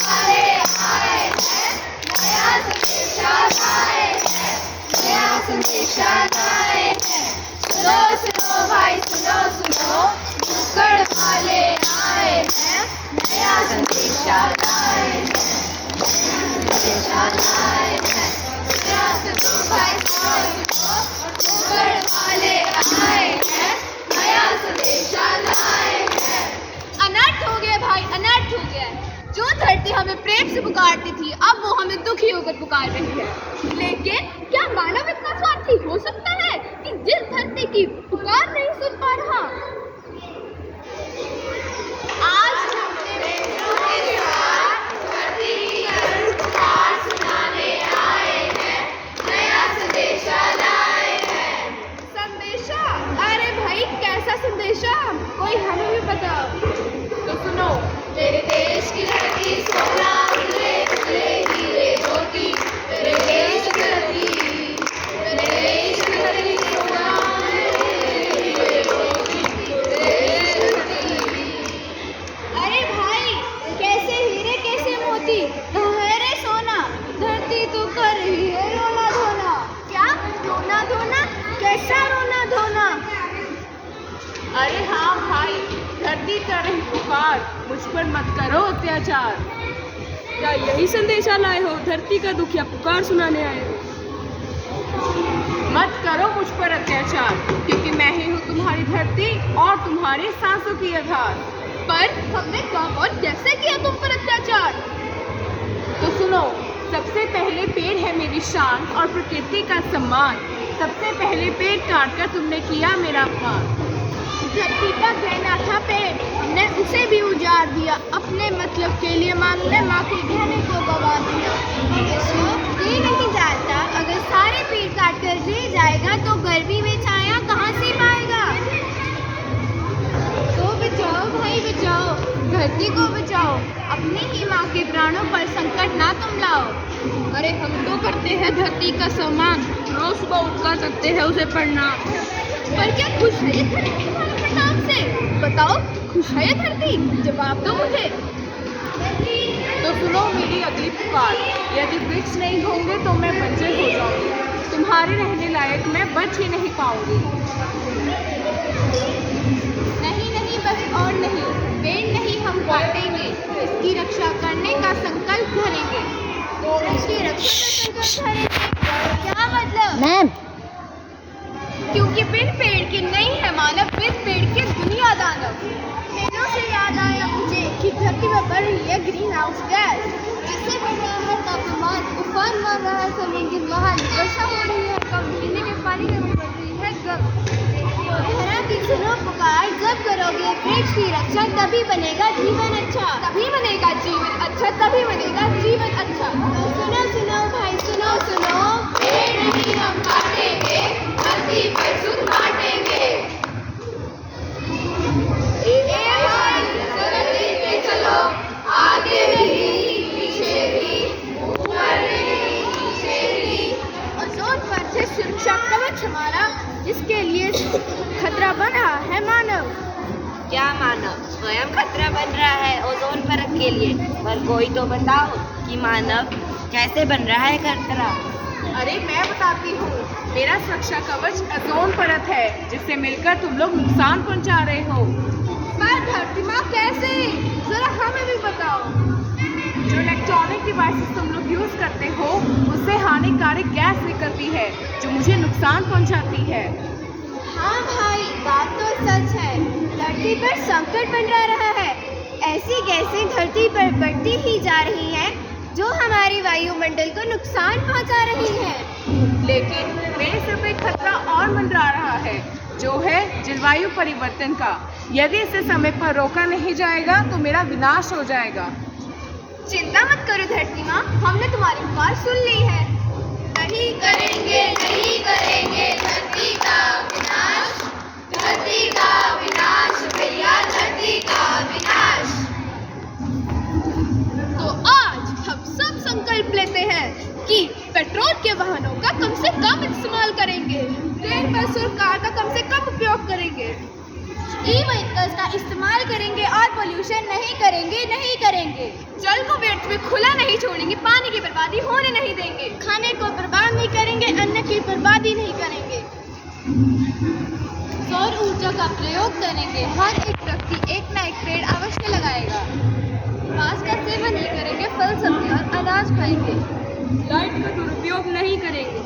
वाले आए हैं, नया संदेशा लाए हैं, नया संदेशा लाए हैं। सुनो सुनो भाई सुनो सुनो, नुक्कड़ वाले आए हैं, नया संदेशा लाए हैं, नया संदेशा लाए हैं। सुनो सुनो भाई सुनो सुनो, नुक्कड़ वाले आए हैं, नया संदेशा लाए हैं। अनर्थ हो गया भाई, अनर्थ हो गया। जो धरती हमें प्रेम से पुकारती थी, अब वो हमें दुखी होकर पुकार रही है। लेकिन क्या मानव इतना स्वार्थी हो सकता है कि जिस धरती की पुकार नहीं सुन पा रहा? आज हमने धरती की पुकार सुनाने आए हैं, नया संदेशा लाए हैं। संदेशा? अरे भाई कैसा संदेशा? कोई हमें भी बताओ। तो सुनो, तेरे देश की धरती सोना उजले उजले हीरे मोती, तेरे देश की धरती, तेरे देश की धरती सोना उजले हीरे मोती, तेरे देश की धरती। अरे भाई कैसे हीरे कैसे मोती, कहाँ है रे सोना? धरती तो कर रही है रोना धोना। क्या रोना धोना? कैसा रोना धोना? अरे हाँ भाई, धरती कर रही पुकार, मुझ पर मत करो अत्याचार। क्या यही संदेशा लाए हो? धरती का दुख या पुकार सुनाने आए हो? मत करो मुझ पर अत्याचार, क्योंकि मैं ही हूँ तुम्हारी धरती और तुम्हारे सांसों की आधार। पर हमने कब और कैसे किया तुम पर अत्याचार? तो सुनो, सबसे पहले पेड़ है मेरी शान और प्रकृति का सम्मान। सबसे पहले पेड़ काटकर तुमने किया मेरा अपमान। धरती का गहना था पेड़, हमने उसे भी उजाड़ दिया। अपने मतलब के लिए हमने माँ के गहने को गवा दिया। ये नहीं जानता, अगर सारे पेड़ काट कर रह जाएगा तो गर्मी में छाया कहाँ से पाएगा? तो बचाओ भाई बचाओ, धरती को बचाओ, अपनी ही माँ के प्राणों पर संकट ना तुम लाओ। अरे हम तो करते हैं धरती का सम्मान, रोज सुबह उठकर सकते हैं उसे प्रणाम। पर क्या खुश है ये धरती तुम्हारे प्रताप से? बताओ, खुश है ये धरती? जवाब दो मुझे। तो सुनो मेरी अगली पुकार, यदि वृक्ष नहीं होंगे तो मैं बंजर हो जाऊंगी, तुम्हारे रहने लायक मैं बच ही नहीं पाऊंगी। नहीं नहीं बस और नहीं, पेड़ नहीं हम काटेंगे, इसकी रक्षा करने का संकल्प करेंगे। इसकी रक्षा का संकल्प करेंगे क्या मतलब? मैम, क्योंकि बिन पेड़ के नहीं है मानव, बिन पेड़ के दुनिया दानव। पेड़ों से याद आया मुझे कि धरती में बढ़ रही है ग्रीन हाउस गैस, जिससे बढ़ रहा है तापमान, उफान मार रहा है जमीन की बहाली, वर्षा हो रही है कम, पीने के पानी में बढ़ रही है गम। लहरा की सुनो पुकार, जब करोगे वृक्ष की रक्षा तभी बनेगा जीवन अच्छा, तभी बनेगा जीवन अच्छा, तभी बनेगा जीवन अच्छा। तो सुनो सुनो भाई सुनो सुनो, पेड़ नहीं हम काटेंगे, धरती पर सुख बांटेंगे। धरती पे चलो, आगे भी पीछे भी, ऊपर भी नीचे भी। ओजोन परत से सुरक्षा कवच हमारा, जिसके लिए खतरा बन रहा है मानव। क्या मानव स्वयं खतरा बन रहा है ओजोन परत के लिए? पर कोई तो बताओ कि मानव कैसे बन रहा है खतरा? अरे मैं बताती हूँ, मेरा सुरक्षा कवच ओजोन परत है, जिससे मिलकर तुम लोग नुकसान पहुँचा रहे हो। पर धरती माँ कैसे? जरा हमें भी बताओ। जो इलेक्ट्रॉनिक डिवाइसेस तुम लोग यूज करते हो, उससे हानिकारक गैस निकलती है जो मुझे नुकसान पहुँचाती है। हाँ भाई बात तो सच है, धरती पर संकट मंडरा रहा है। ऐसी गैसें धरती पर बढ़ती ही जा रही हैं जो हमारे वायुमंडल को नुकसान पहुंचा रही हैं। लेकिन मेरे सिर पे खतरा और मंडरा रहा है, जो है जलवायु परिवर्तन का। यदि इसे समय पर रोका नहीं जाएगा तो मेरा विनाश हो जाएगा। चिंता मत करो धरती माँ, हमने तुम्हारी पुकार सुन ली है। नहीं करेंगे धरती का विनाश, धरती का विनाश भैया, धरती का विनाश। तो आज हम सब संकल्प लेते हैं कि पेट्रोल के वाहनों का कम से कम इस्तेमाल करेंगे, ट्रेन बस और कार का कम से कम उपयोग करेंगे, ई व्हीकल्स का इस्तेमाल करेंगे और पोल्यूशन नहीं करेंगे। जल को व्यर्थ में खुला नहीं छोड़ेंगे, पानी की बर्बादी होने नहीं देंगे, खाने को बर्बाद नहीं करेंगे, अन्न की बर्बादी नहीं करेंगे, सौर ऊर्जा का प्रयोग करेंगे, हर एक व्यक्ति एक ना एक पेड़ अवश्य लगाएगा, घास का सेवन नहीं करेंगे, फल सब्जी और अनाज खाएंगे, लाइट का दुरुपयोग नहीं करेंगे,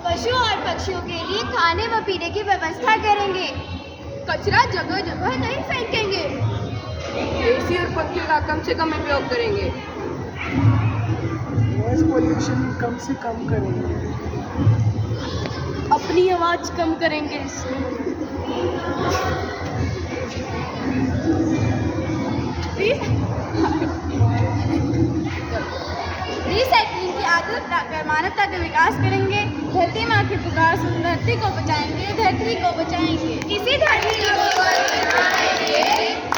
पशु और पक्षियों के लिए खाने व पीने की व्यवस्था करेंगे, कचरा जगह जगह नहीं फेंकेंगे, एसी और पंखे का कम से कम उपयोग करेंगे, नॉइज पोल्यूशन कम से कम करेंगे, अपनी आवाज़ कम करेंगे। रिसाइकलिंग की आदत अपनाकर मानवता का विकास करेंगे, धरती माँ की पुकार सुन धरती को बचाएंगे, धरती को बचाएंगे, इसी धरती को स्वर्ग बनाएंगे,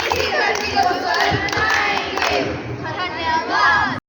इसी धरती को स्वर्ग बनाएंगे।